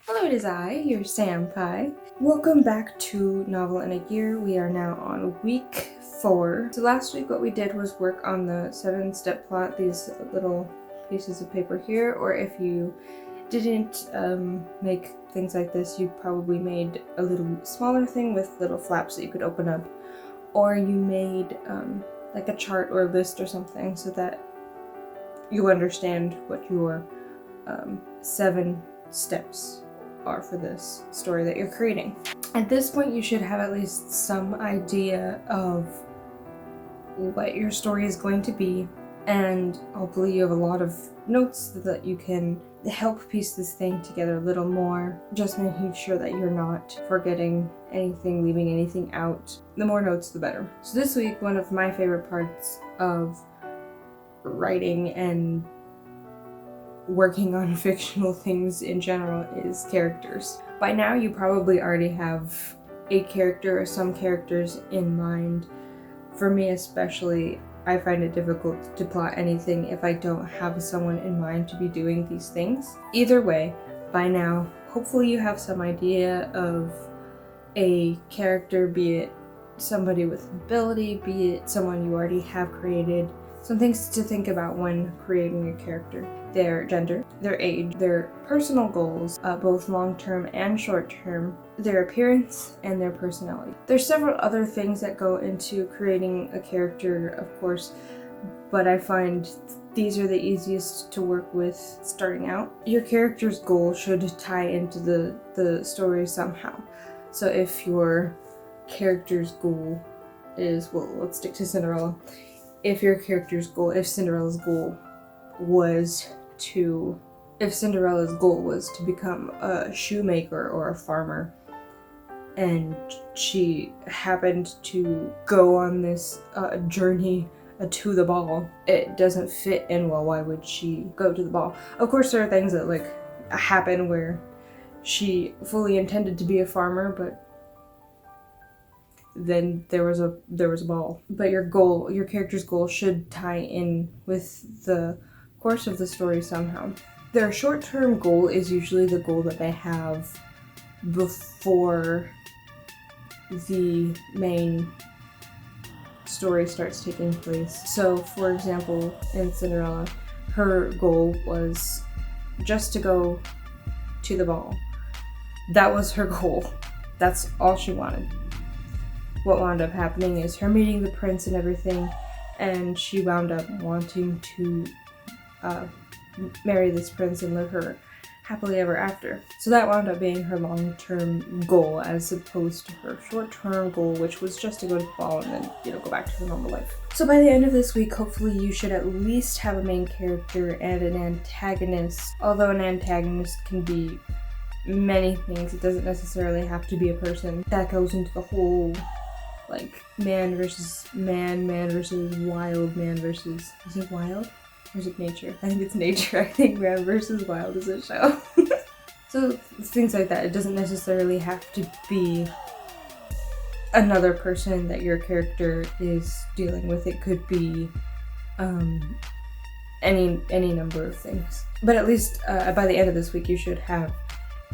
Hello, it is I, your Senpai. Welcome back to Novel in a Year. We are now on week 4. So last week what we did was work on the 7-step plot, these little pieces of paper here, or if you didn't make things like this, you probably made a little smaller thing with little flaps that you could open up, or you made like a chart or a list or something so that you understand what your 7 steps are for this story that you're creating. At this point, you should have at least some idea of what your story is going to be, and hopefully you have a lot of notes so that you can help piece this thing together a little more, just making sure that you're not forgetting anything, leaving anything out. The more notes, the better. So this week, one of my favorite parts of writing and working on fictional things in general is characters. By now you probably already have a character or some characters in mind. For me especially, I find it difficult to plot anything if I don't have someone in mind to be doing these things. Either way, by now, hopefully you have some idea of a character, be it somebody with an ability, be it someone you already have created. Some things to think about when creating a character: their gender, their age, their personal goals, both long-term and short-term, their appearance, and their personality. There's several other things that go into creating a character, of course, but I find these are the easiest to work with starting out. Your character's goal should tie into the story somehow. So if your character's goal is, well, let's stick to Cinderella. If Cinderella's goal was to become a shoemaker or a farmer, and she happened to go on this journey to the ball, it doesn't fit in well. Why would she go to the ball? Of course, there are things that like happen where she fully intended to be a farmer, but then there was a ball. But your character's goal should tie in with the course of the story somehow. Their short-term goal is usually the goal that they have before the main story starts taking place. So, for example, in Cinderella, her goal was just to go to the ball. That was her goal. That's all she wanted. What wound up happening is her meeting the prince and everything, and she wound up wanting to marry this prince and live her happily ever after. So that wound up being her long-term goal as opposed to her short-term goal, which was just to go to the ball and then, go back to the normal life. So by the end of this week, hopefully you should at least have a main character and an antagonist. Although an antagonist can be many things, it doesn't necessarily have to be a person. That goes into the whole like man versus man, man versus wild, man versus, is it wild? Or is it nature? I think it's nature. I think Man versus Wild is a show. So things like that. It doesn't necessarily have to be another person that your character is dealing with. It could be any number of things. But at least by the end of this week, you should have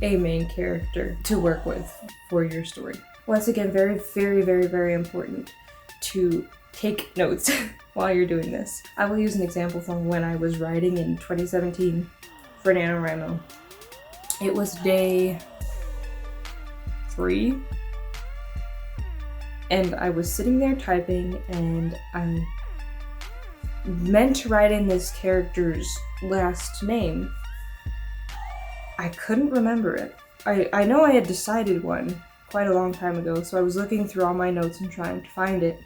a main character to work with for your story. Once again, very, very, very, very important to take notes while you're doing this. I will use an example from when I was writing in 2017 for NaNoWriMo. It was day 3, and I was sitting there typing, and I meant to write in this character's last name. I couldn't remember it. I know I had decided one quite a long time ago, so I was looking through all my notes and trying to find it.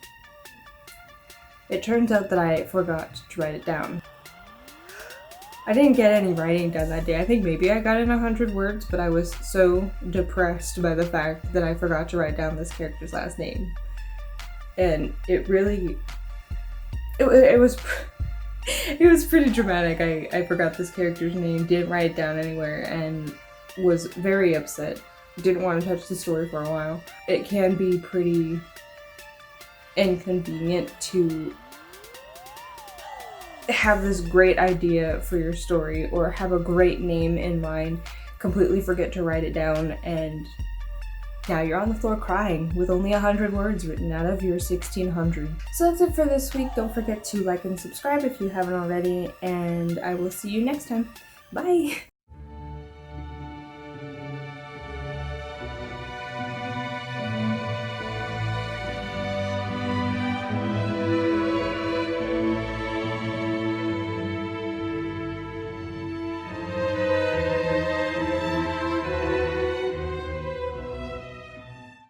It turns out that I forgot to write it down. I didn't get any writing done that day. I think maybe I got in 100 words, but I was so depressed by the fact that I forgot to write down this character's last name. And it really... It was pretty dramatic. I forgot this character's name, didn't write it down anywhere, and was very upset. Didn't want to touch the story for a while. It can be pretty inconvenient to have this great idea for your story or have a great name in mind completely forget to write it down, and now you're on the floor crying with only 100 words written out of your 1600. So that's it for this week. Don't forget to like and subscribe if you haven't already, and I will see you next time. Bye!